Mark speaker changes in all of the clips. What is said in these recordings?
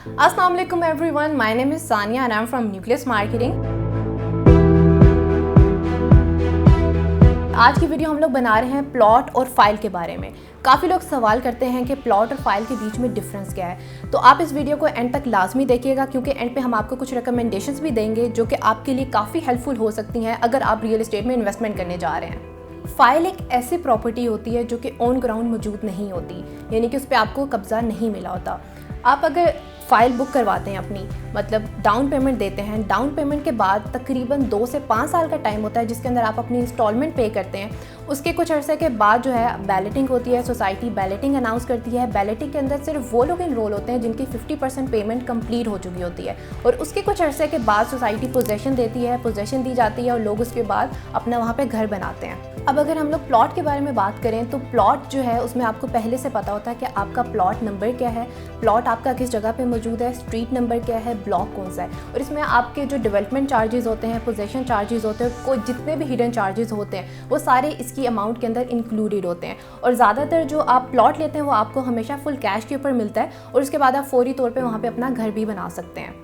Speaker 1: अस्सलाम वालेकुम everyone, my name is Sania and I am from nucleus marketing. आज की वीडियो हम लोग बना रहे हैं प्लॉट और फाइल के बारे में। काफ़ी लोग सवाल करते हैं कि प्लॉट और फाइल के बीच में डिफरेंस क्या है, तो आप इस वीडियो को एंड तक लाजमी देखिएगा क्योंकि एंड पे हम आपको कुछ रिकमेंडेशंस भी देंगे जो कि आपके लिए काफ़ी हेल्पफुल हो सकती हैं अगर आप रियल एस्टेट में इन्वेस्टमेंट करने जा रहे हैं। फाइल एक ऐसी प्रॉपर्टी होती है जो कि ऑन ग्राउंड मौजूद नहीं होती, यानी कि उस पर आपको कब्जा नहीं मिला होता। आप अगर फ़ाइल बुक करवाते हैं अपनी, मतलब डाउन पेमेंट देते हैं, डाउन पेमेंट के बाद तकरीबन 2 से 5 साल का टाइम होता है जिसके अंदर आप अपनी इंस्टॉलमेंट पे करते हैं। उसके कुछ अरसे के बाद जो है बैलेटिंग होती है, सोसाइटी बैलेटिंग अनाउंस करती है। बैलेटिंग के अंदर सिर्फ वो लोग इनरोल होते हैं जिनकी 50% पेमेंट कंप्लीट हो चुकी होती है और उसके कुछ अरसे के बाद सोसाइटी पोजेशन देती है, पोजेशन दी जाती है और लोग उसके बाद अपना वहाँ पे घर बनाते हैं। अब अगर हम लोग प्लॉट के बारे में बात करें तो प्लॉट जो है उसमें आपको पहले से पता होता है कि आपका प्लॉट नंबर क्या है, प्लॉट आपका किस जगह पे मौजूद है, स्ट्रीट नंबर क्या है, ब्लॉक कौन सा है, और इसमें आपके जो डेवलपमेंट चार्जेस होते हैं, पोजेशन चार्जेस होते हैं, कोई जितने भी हिडन चार्जेस होते हैं वो सारे इसकी अमाउंट के अंदर इंक्लूडेड होते हैं। और ज़्यादातर जो आप प्लॉट लेते हैं वो आपको हमेशा फुल कैश के ऊपर मिलता है और उसके बाद आप फौरी तौर पर वहाँ पर अपना घर भी बना सकते हैं।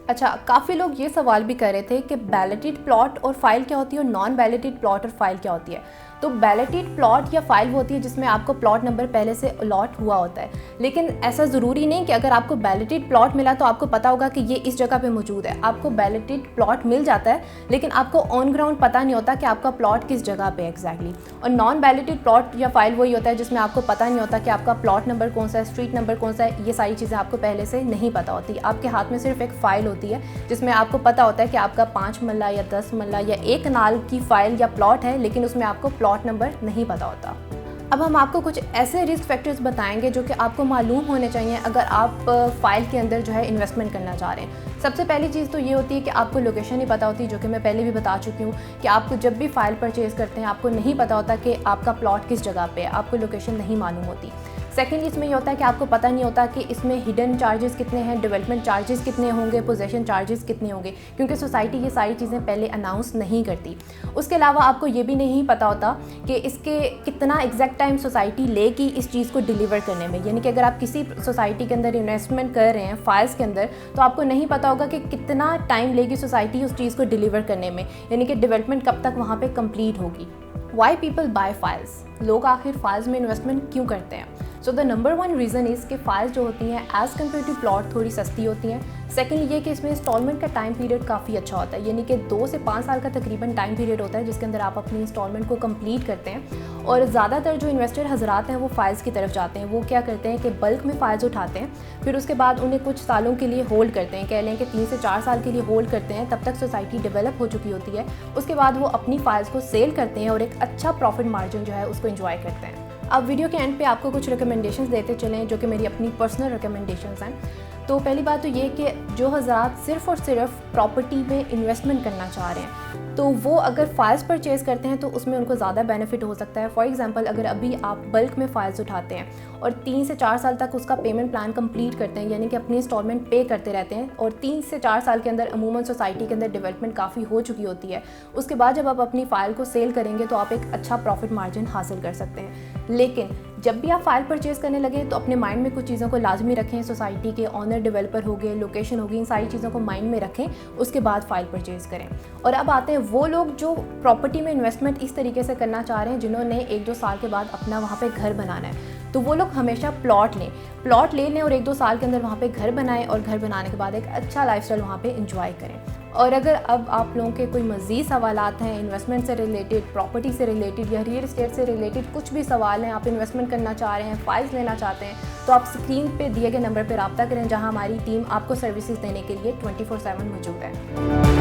Speaker 1: अच्छा, काफ़ी लोग ये सवाल भी कर रहे थे कि बैलेटेड प्लॉट और फाइल क्या होती है और नॉन बैलेटेड प्लॉट और फाइल क्या होती है। तो बैलेटेड प्लॉट या फाइल वो होती है जिसमें आपको प्लॉट नंबर पहले से अलॉट हुआ होता है, लेकिन ऐसा ज़रूरी नहीं कि अगर आपको बैलेटेड प्लॉट मिला तो आपको पता होगा कि ये इस जगह पे मौजूद है। आपको बैलेटेड प्लॉट मिल जाता है लेकिन आपको ऑन ग्राउंड पता नहीं होता कि आपका प्लॉट किस जगह पे एग्जैक्टली। और नॉन बैलेटेड प्लॉट या फाइल वही होता है जिसमें आपको पता नहीं होता कि आपका प्लॉट नंबर कौन सा है, स्ट्रीट नंबर कौन सा है, ये सारी चीज़ें आपको पहले से नहीं पता होती। आपके हाथ में सिर्फ एक फ़ाइल होती है जिसमें आपको पता होता है कि आपका 5 मरला या 10 मरला या 1 कनाल की फाइल या प्लॉट है, लेकिन उसमें आपको प्लॉट नंबर नहीं पता होता। अब हम आपको कुछ ऐसे रिस्क फैक्टर्स बताएंगे जो कि आपको मालूम होने चाहिए अगर आप फाइल के अंदर जो है इन्वेस्टमेंट करना चाह रहे हैं। सबसे पहली चीज़ तो ये होती है कि आपको लोकेशन नहीं पता होती, जो कि मैं पहले भी बता चुकी हूँ कि आपको जब भी फाइल परचेज़ करते हैं आपको नहीं पता होता कि आपका प्लॉट किस जगह पे है, आपको लोकेशन नहीं मालूम होती। सेकेंडली इसमें ये होता है कि आपको पता नहीं होता कि इसमें हिडन चार्जेस कितने हैं, डेवलपमेंट चार्जेस कितने होंगे, पोजेशन चार्जेस कितने होंगे, क्योंकि सोसाइटी ये सारी चीज़ें पहले अनाउंस नहीं करती। उसके अलावा आपको ये भी नहीं पता होता कि इसके कितना एग्जैक्ट टाइम सोसाइटी लेगी इस चीज़ को डिलीवर करने में। यानी कि अगर आप किसी सोसाइटी के अंदर इन्वेस्टमेंट कर रहे हैं फाइल्स के अंदर तो आपको नहीं पता होगा कि कितना टाइम लेगी सोसाइटी उस चीज़ को डिलीवर करने में, यानी कि डेवलपमेंट कब तक वहाँ पर कंप्लीट होगी। वाई पीपल बाय फाइल्स, लोग आखिर फाइल्स में इन्वेस्टमेंट क्यों करते हैं? So the number 1 reason is कि फाइल्स जो होती हैं एज़ कम्पेयर टू प्लॉट थोड़ी सस्ती होती हैं। सेकेंड ये कि इसमें इंस्टॉलमेंट का टाइम पीरियड काफ़ी अच्छा होता है, यानी कि 2 से 5 साल का तकरीबन टाइम पीरियड होता है जिसके अंदर आप अपनी इंस्टॉलमेंट को कंप्लीट करते हैं। और ज़्यादातर जो इन्वेस्टर हजरात हैं वो फाइल्स की तरफ जाते हैं। वो क्या करते हैं कि बल्क में फाइल्स उठाते हैं, फिर उसके बाद उन्हें कुछ सालों के लिए होल्ड करते हैं, कह लें कि 3 से 4 साल के लिए होल्ड करते हैं, तब तक सोसाइटी डेवलप हो चुकी होती है। उसके बाद वो अपनी फाइल्स को सेल करते हैं और एक अच्छा प्रॉफिट मार्जिन जो है उसको एंजॉय करते हैं। अब वीडियो के एंड पे आपको कुछ रिकमेंडेशंस देते चलें जो कि मेरी अपनी पर्सनल रिकमेंडेशंस हैं। तो पहली बात तो ये कि जो हज़रात सिर्फ़ और सिर्फ प्रॉपर्टी में इन्वेस्टमेंट करना चाह रहे हैं तो वो अगर फाइल्स परचेज़ करते हैं तो उसमें उनको ज़्यादा बेनिफिट हो सकता है। फॉर एग्जांपल अगर अभी आप बल्क में फाइल्स उठाते हैं और 3 से 4 साल तक उसका पेमेंट प्लान कंप्लीट करते हैं, यानी कि अपनी इंस्टॉलमेंट पे करते रहते हैं, और 3 से 4 साल के अंदर अमूमन सोसाइटी के अंदर डेवलपमेंट काफ़ी हो चुकी होती है, उसके बाद जब आप अपनी फ़ाइल को सेल करेंगे तो आप एक अच्छा प्रॉफिट मार्जिन हासिल कर सकते हैं। लेकिन जब भी आप फाइल परचेज़ करने लगे तो अपने माइंड में कुछ चीज़ों को लाजमी रखें। सोसाइटी के ऑनर डेवलपर हो गए, लोकेशन होगी, इन सारी चीज़ों को माइंड में रखें, उसके बाद फाइल परचेज़ करें। और अब आते हैं वो लोग जो प्रॉपर्टी में इन्वेस्टमेंट इस तरीके से करना चाह रहे हैं जिन्होंने 1-2 साल के बाद अपना वहाँ पे घर बनाना है, तो वो लोग हमेशा प्लॉट ले लें और 1-2 साल के अंदर वहाँ पे घर बनाएं और घर बनाने के बाद एक अच्छा लाइफस्टाइल वहाँ पे एंजॉय करें। और अगर अब आप लोगों के कोई मज़ीद सवालात हैं इन्वेस्टमेंट से रिलेटेड, प्रॉपर्टी से रिलेटेड या रियल एस्टेट से रिलेटेड, कुछ भी सवाल हैं, आप इन्वेस्टमेंट करना चाह रहे हैं, फाइल्स लेना चाहते हैं, तो आप स्क्रीन पे दिए गए नंबर पर रब्ता करें जहाँ हमारी टीम आपको सर्विसेज देने के लिए 24/7 मौजूद है।